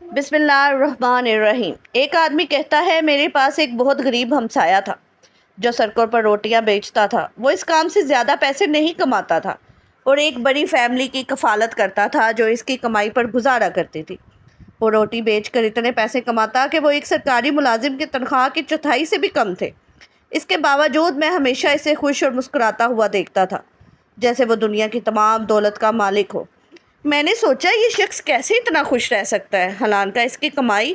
بسم اللہ الرحمن الرحیم۔ ایک آدمی کہتا ہے میرے پاس ایک بہت غریب ہمسایہ تھا جو سڑکوں پر روٹیاں بیچتا تھا۔ وہ اس کام سے زیادہ پیسے نہیں کماتا تھا اور ایک بڑی فیملی کی کفالت کرتا تھا جو اس کی کمائی پر گزارا کرتی تھی۔ وہ روٹی بیچ کر اتنے پیسے کماتا کہ وہ ایک سرکاری ملازم کی تنخواہ کی چوتھائی سے بھی کم تھے۔ اس کے باوجود میں ہمیشہ اسے خوش اور مسکراتا ہوا دیکھتا تھا جیسے وہ دنیا کی تمام دولت کا مالک ہو۔ میں نے سوچا یہ شخص کیسے اتنا خوش رہ سکتا ہے، حالانکہ اس کی کمائی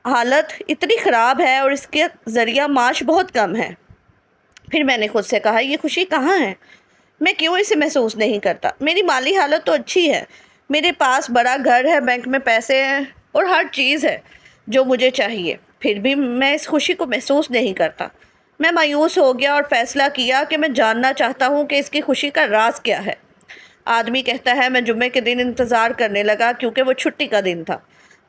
حالت اتنی خراب ہے اور اس کے ذریعہ معاش بہت کم ہے۔ پھر میں نے خود سے کہا یہ خوشی کہاں ہے؟ میں کیوں اسے محسوس نہیں کرتا؟ میری مالی حالت تو اچھی ہے، میرے پاس بڑا گھر ہے، بینک میں پیسے ہیں اور ہر چیز ہے جو مجھے چاہیے، پھر بھی میں اس خوشی کو محسوس نہیں کرتا۔ میں مایوس ہو گیا اور فیصلہ کیا کہ میں جاننا چاہتا ہوں کہ اس کی خوشی کا راز کیا ہے۔ آدمی کہتا ہے میں جمعے کے دن انتظار کرنے لگا کیونکہ وہ چھٹی کا دن تھا۔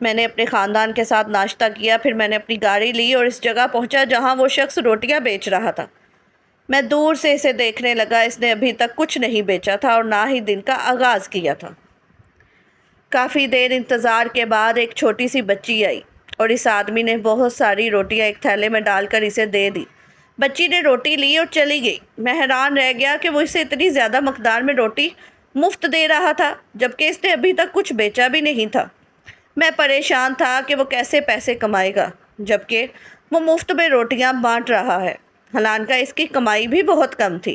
میں نے اپنے خاندان کے ساتھ ناشتہ کیا، پھر میں نے اپنی گاڑی لی اور اس جگہ پہنچا جہاں وہ شخص روٹیاں بیچ رہا تھا۔ میں دور سے اسے دیکھنے لگا۔ اس نے ابھی تک کچھ نہیں بیچا تھا اور نہ ہی دن کا آغاز کیا تھا۔ کافی دیر انتظار کے بعد ایک چھوٹی سی بچی آئی اور اس آدمی نے بہت ساری روٹیاں ایک تھیلے میں ڈال کر اسے دے دی۔ بچی نے روٹی لی اور چلی گئی۔ میں حیران رہ گیا کہ وہ اسے اتنی زیادہ مقدار میں روٹی مفت دے رہا تھا جبکہ اس نے ابھی تک کچھ بیچا بھی نہیں تھا۔ میں پریشان تھا کہ وہ کیسے پیسے کمائے گا جبکہ وہ مفت میں روٹیاں بانٹ رہا ہے، حالانکہ اس کی کمائی بھی بہت کم تھی۔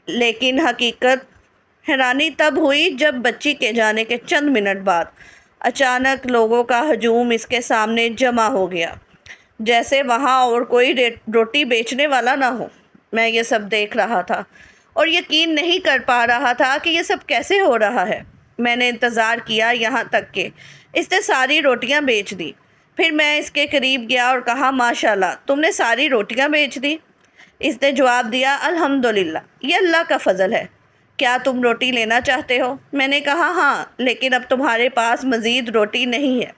لیکن حقیقت حیرانی تب ہوئی جب بچی کے جانے کے چند منٹ بعد اچانک لوگوں کا ہجوم اس کے سامنے جمع ہو گیا، جیسے وہاں اور کوئی روٹی بیچنے والا نہ ہو۔ میں یہ سب دیکھ رہا تھا اور یقین نہیں کر پا رہا تھا کہ یہ سب کیسے ہو رہا ہے۔ میں نے انتظار کیا یہاں تک کہ اس نے ساری روٹیاں بیچ دی۔ پھر میں اس کے قریب گیا اور کہا ماشاءاللہ تم نے ساری روٹیاں بیچ دی؟ اس نے جواب دیا الحمدللہ، یہ اللہ کا فضل ہے۔ کیا تم روٹی لینا چاہتے ہو؟ میں نے کہا ہاں، لیکن اب تمہارے پاس مزید روٹی نہیں ہے۔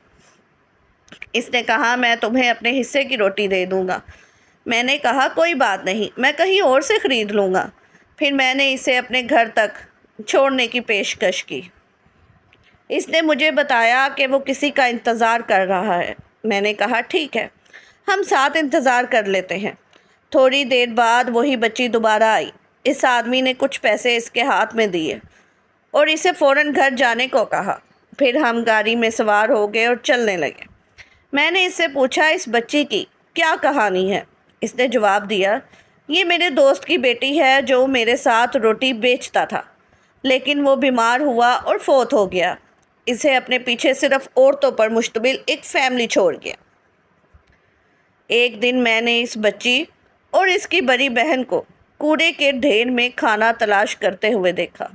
اس نے کہا میں تمہیں اپنے حصے کی روٹی دے دوں گا۔ میں نے کہا کوئی بات نہیں، میں کہیں اور سے خرید لوں گا۔ پھر میں نے اسے اپنے گھر تک چھوڑنے کی پیشکش کی۔ اس نے مجھے بتایا کہ وہ کسی کا انتظار کر رہا ہے۔ میں نے کہا ٹھیک ہے، ہم ساتھ انتظار کر لیتے ہیں۔ تھوڑی دیر بعد وہی بچی دوبارہ آئی۔ اس آدمی نے کچھ پیسے اس کے ہاتھ میں دیے اور اسے فوراً گھر جانے کو کہا۔ پھر ہم گاڑی میں سوار ہو گئے اور چلنے لگے۔ میں نے اس سے پوچھا اس بچی کی کیا کہانی ہے؟ اس نے جواب دیا یہ میرے دوست کی بیٹی ہے جو میرے ساتھ روٹی بیچتا تھا، لیکن وہ بیمار ہوا اور فوت ہو گیا۔ اسے اپنے پیچھے صرف عورتوں پر مشتمل ایک فیملی چھوڑ گیا۔ ایک دن میں نے اس بچی اور اس کی بڑی بہن کو کوڑے کے ڈھیر میں کھانا تلاش کرتے ہوئے دیکھا۔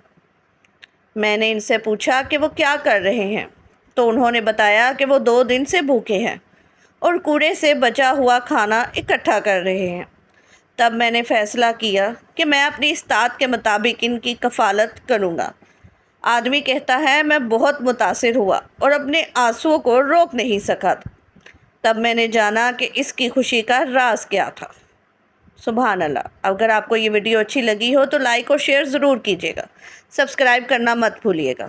میں نے ان سے پوچھا کہ وہ کیا کر رہے ہیں تو انہوں نے بتایا کہ وہ 2 دن سے بھوکے ہیں اور کوڑے سے بچا ہوا کھانا اکٹھا کر رہے ہیں۔ تب میں نے فیصلہ کیا کہ میں اپنی استطاعت کے مطابق ان کی کفالت کروں گا۔ آدمی کہتا ہے میں بہت متاثر ہوا اور اپنے آنسوؤں کو روک نہیں سکا۔ تب میں نے جانا کہ اس کی خوشی کا راز کیا تھا۔ سبحان اللہ۔ اگر آپ کو یہ ویڈیو اچھی لگی ہو تو لائک اور شیئر ضرور کیجیے گا۔ سبسکرائب کرنا مت بھولیے گا۔